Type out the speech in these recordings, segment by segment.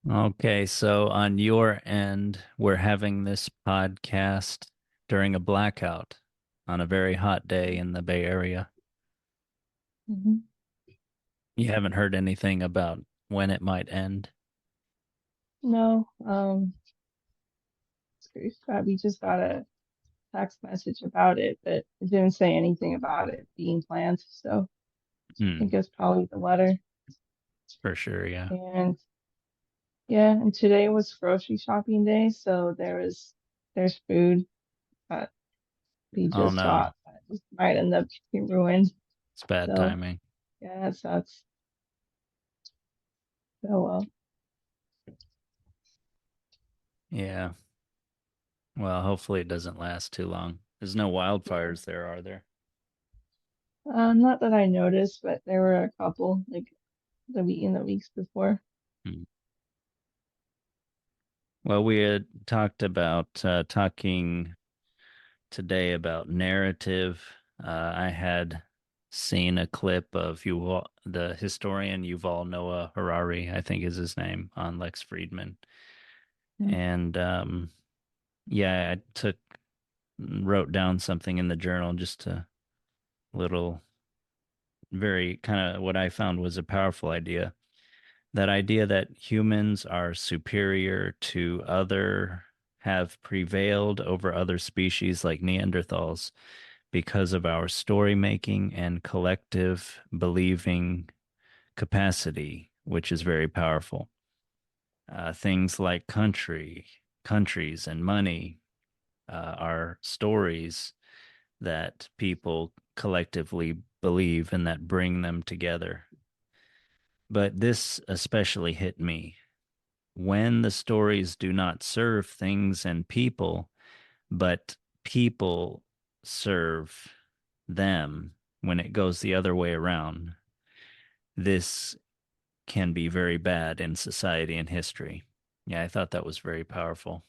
Okay, so on your end, we're having this podcast during a blackout on a very hot day in the Bay Area. Mhm. You haven't heard anything about when it might end? No, we just got a text message about it, but it didn't say anything about it being planned. So I think Hmm, it's probably the weather. for sure, yeah. And yeah, and today was grocery shopping day, so there's food that we Oh just no, bought that just might end up being ruined. it's bad So timing. yeah, that sucks. Oh well. Yeah. Well, hopefully it doesn't last too long. There's no Yeah. wildfires there, are there? Not that I noticed, but there were a couple like in the weeks before. Hmm. Well, we had talked about talking today about narrative. I had seen a clip of the historian Yuval Noah Harari, I think is his name, on Lex Friedman. And yeah, wrote down something in the journal, just a little, very kind of what I found was a powerful idea. That idea that humans are superior to have prevailed over other species like Neanderthals because of our story making and collective believing capacity, which is very powerful. Things like countries, and money are stories that people collectively believe and that bring them together. But this especially hit me when the stories do not serve things and people, but people serve them when it goes the other way around. This can be very bad in society and history. Yeah, I thought that was very powerful.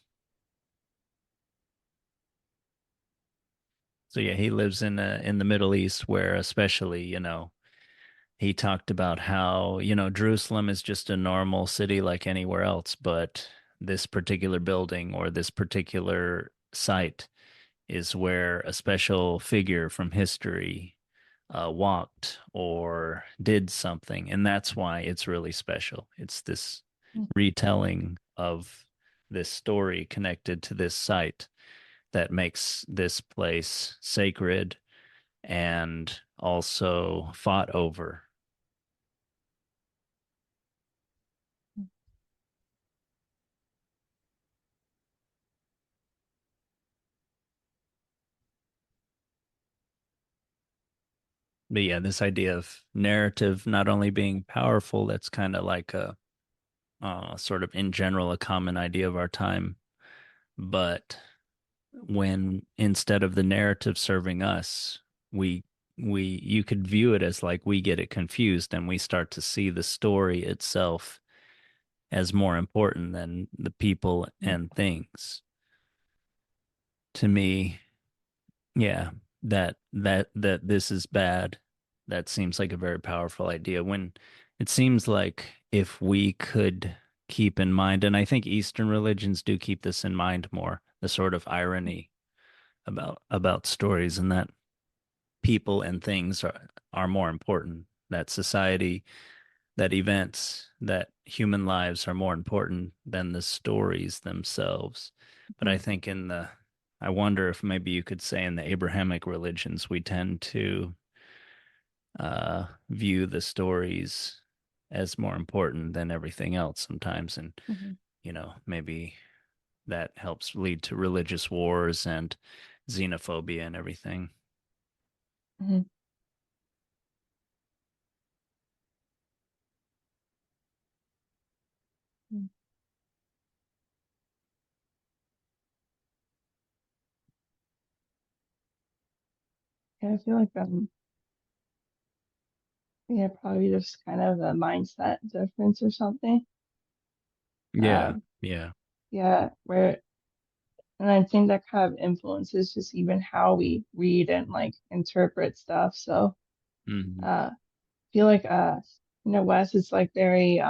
So yeah, he lives in the Middle East where especially, he talked about how, Jerusalem is just a normal city like anywhere else, but this particular building or this particular site is where a special figure from history walked or did something. And that's why it's really special. It's this retelling of this story connected to this site that makes this place sacred and also fought over. But yeah, this idea of narrative not only being powerful, that's kind of like a sort of in general a common idea of our time, but when instead of the narrative serving us, we you could view it as like we get it confused and we start to see the story itself as more important than the people and things. To me, yeah, that this is bad. That seems like a very powerful idea when it seems like if we could keep in mind, and I think Eastern religions do keep this in mind more, the sort of irony about stories and that people and things are more important, that society, that events, that human lives are more important than the stories themselves. But I think I wonder if maybe you could say in the Abrahamic religions, we tend to view the stories as more important than everything else sometimes. And, Mm-hmm. maybe that helps lead to religious wars and xenophobia and everything. Hmm. Yeah, I feel like yeah, probably just kind of a mindset difference or something. Yeah, Um, yeah. yeah, where and I think that kind of influences just even how we read and like interpret stuff. So Hmm. I feel like Wes is like very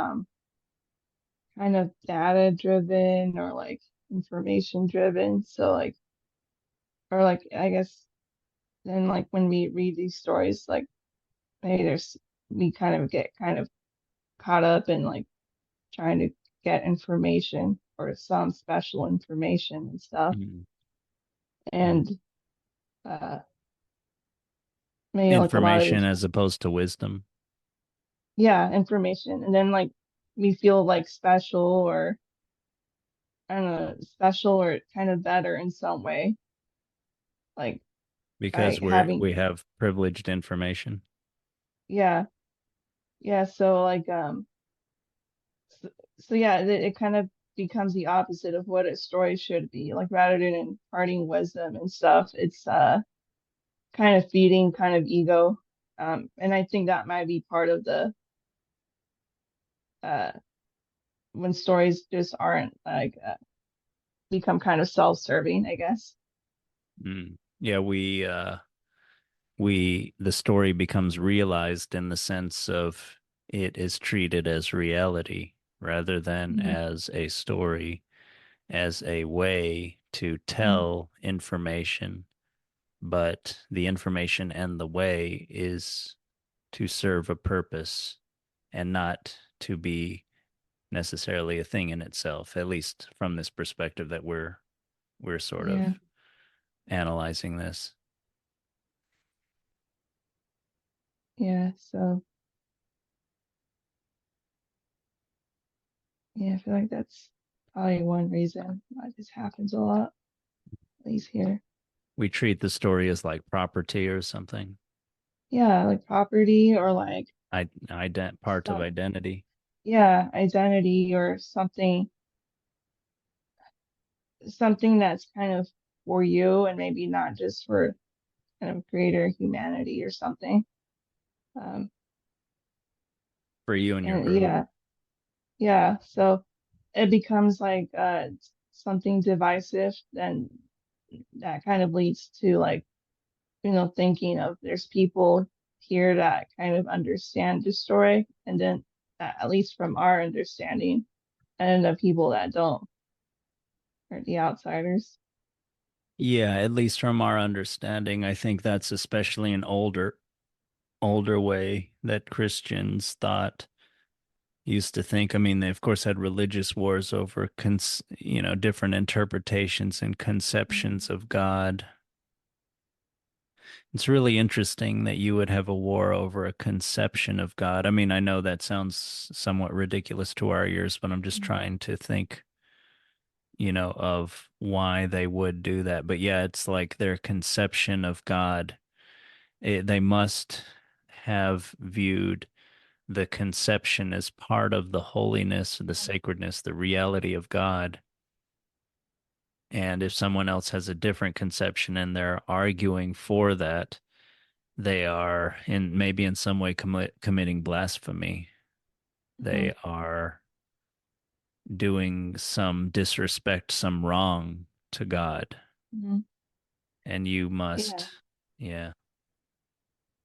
kind of data driven or like information driven. So like, or like, I guess then like when we read these stories, like maybe we kind of get kind of caught up in like trying to get information or some special information and stuff. Mm. Mm. And uh, maybe like a lot of Information this, as opposed to wisdom. yeah, information. And then like we feel like special or I don't know, special or kind of better in some way, like Because by we having, have privileged information. yeah, yeah. So like, so, so yeah, it kind of becomes the opposite of what a story should be. Like rather than imparting wisdom and stuff, it's kind of feeding kind of ego. And I think that might be part of the uh when stories just aren't like become kind of self-serving, I guess. Mm. Yeah, we the story becomes realized in the sense of it is treated as reality rather than Hmm. as a story, as a way to Hmm. tell information, but the information and the way is to serve a purpose and not to be necessarily a thing in itself, at least from this perspective that we're sort of Yeah, analyzing this. yeah. So yeah, I feel like that's probably one reason why this happens a lot, at least here. We treat the story as like property or something, Yeah, like property or like part of some, identity. yeah, identity or something that's kind of for you and maybe not just for kind of greater humanity or something. Um, For you and your and group. yeah, yeah. So it becomes like something divisive, then that kind of leads to like, thinking of there's people here that kind of understand the story, and then at least from our understanding, and the people that don't, or the outsiders. Yeah, at least from our understanding, I think that's especially an older way that Christians thought used to think. I mean, they of course had religious wars over different interpretations and conceptions Mhm. of God. It's really interesting that you would have a war over a conception of God. I mean, I know that sounds somewhat ridiculous to our ears, but I'm just trying to think, of why they would do that. But yeah, it's like their conception of God. They must have viewed the conception as part of the holiness, the sacredness, the reality of God. And if someone else has a different conception and they're arguing for that, they are in maybe in some way committing blasphemy. Hmm. They are doing some disrespect, some wrong to God. Hmm. And you Yeah. must, yeah,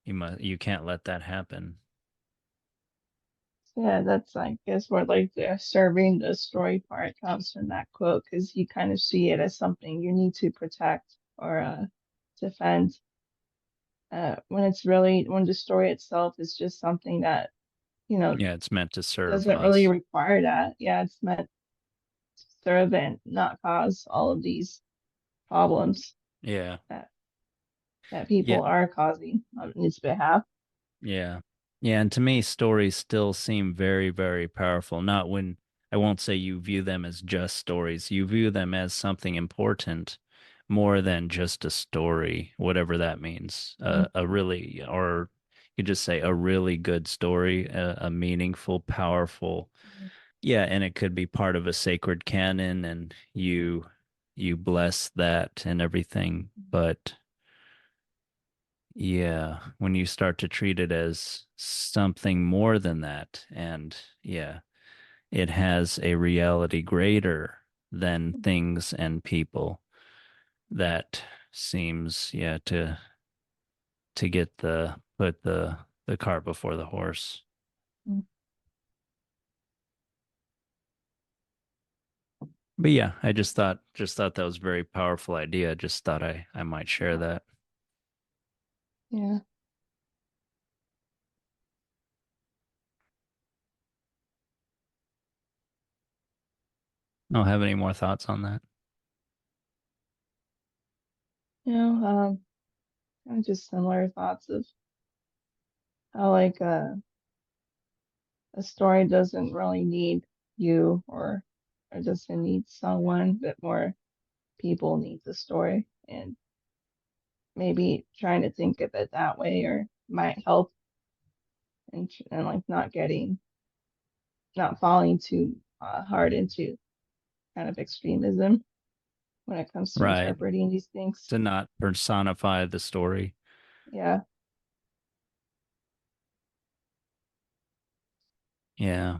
you can't let that happen. Yeah, that's I guess where like the serving the story part comes from that quote, because you kind of see it as something you need to protect or defend. When it's really when the story itself is just something that, you know, Yeah, it's meant to serve doesn't really us. require that. Yeah, it's meant to serve and not cause all of these problems Yeah. that Yeah. people are causing on its behalf. Yeah. Yeah. And to me, stories still seem very, very powerful. Not when I won't say you view them as just stories, you view them as something important more than just a story, whatever that means. A really, or you just say a really good story, a meaningful, powerful. Yeah. And it could be part of a sacred canon and you bless that and everything. But yeah, when you start to treat it as something more than that, and yeah, it has a reality greater than things and people, that seems, yeah, to get put the cart before the horse. Mhm. But yeah, I just thought that was a very powerful idea. Just thought I might share Yeah. that. Yeah. I don't have any more thoughts on that. You know, kind of just similar thoughts of how like a story doesn't really need you or doesn't need someone, but more people need the story, and maybe trying to think of it that way or might help, and like not falling too hard into kind of extremism when it comes to Right. interpreting these things. To not personify the story. Yeah. Yeah.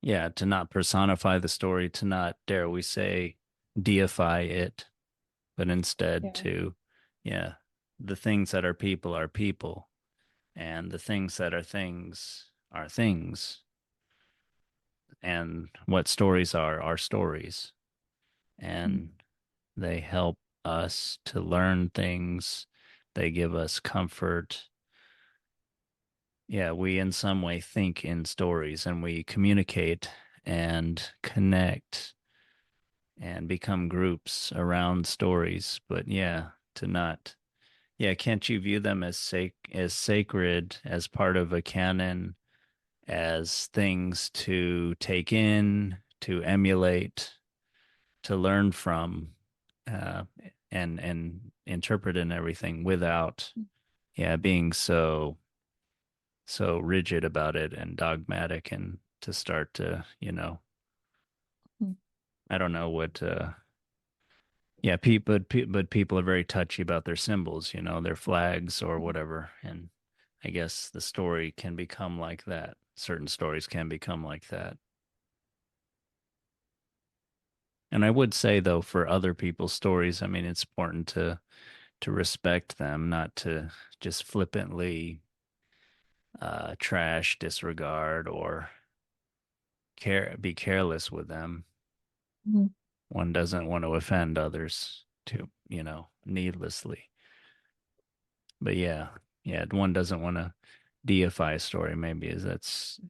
Yeah, to not personify the story, to not, dare we say, deify it, but instead Yeah. to, yeah, the things that are people, and the things that are things, and what stories are stories. Mm, And they help us to learn things, they give us comfort. Yeah, we in some way think in stories and we communicate and connect and become groups around stories. But yeah, to not, yeah, can't you view them as as sacred, as part of a canon, as things to take in, to emulate, to learn from, uh, and interpret and everything without, yeah, being so rigid about it and dogmatic, and to start to, mm, I don't know what, yeah, but people are very touchy about their symbols, their flags or mm, whatever. And I guess the story can become like that. Certain stories can become like that. And I would say though, for other people's stories, I mean, it's important to respect them, not to just flippantly trash, disregard, or be careless with them. mm, One doesn't want to offend others to, needlessly. But yeah, yeah, one doesn't want to deify a story. Maybe is that's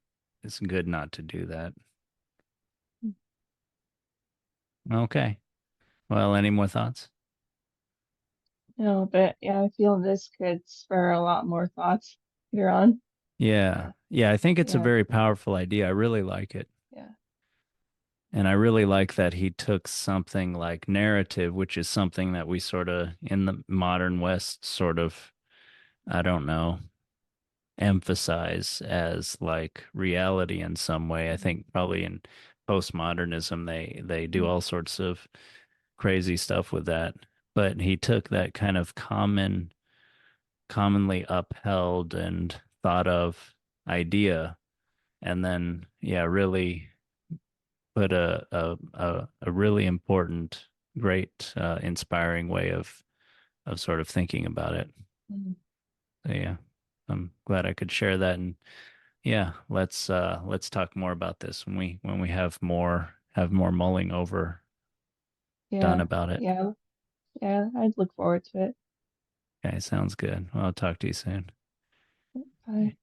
it's good not to do that. mm. Okay. Well, any more thoughts? No, but yeah, I feel this could spur a lot more thoughts later on. Yeah. Uh, Yeah, I think it's a yeah, very powerful idea. I really like it. yeah, And I really like that he took something like narrative, which is something that we sort of in the modern West sort of, I don't know, emphasize as like reality in some way. I mm, think probably in postmodernism they do mm, all sorts of crazy stuff with that. But he took that kind of commonly upheld and thought of idea, and then yeah, really put a really important, great, inspiring way of sort of thinking about it. mm. So yeah, I'm glad I could share that. And yeah, let's talk more about this when we have more mulling over done Yeah, about it. yeah, yeah. I'd look forward to it. Okay, sounds good. Well, I'll talk to you soon. Bye.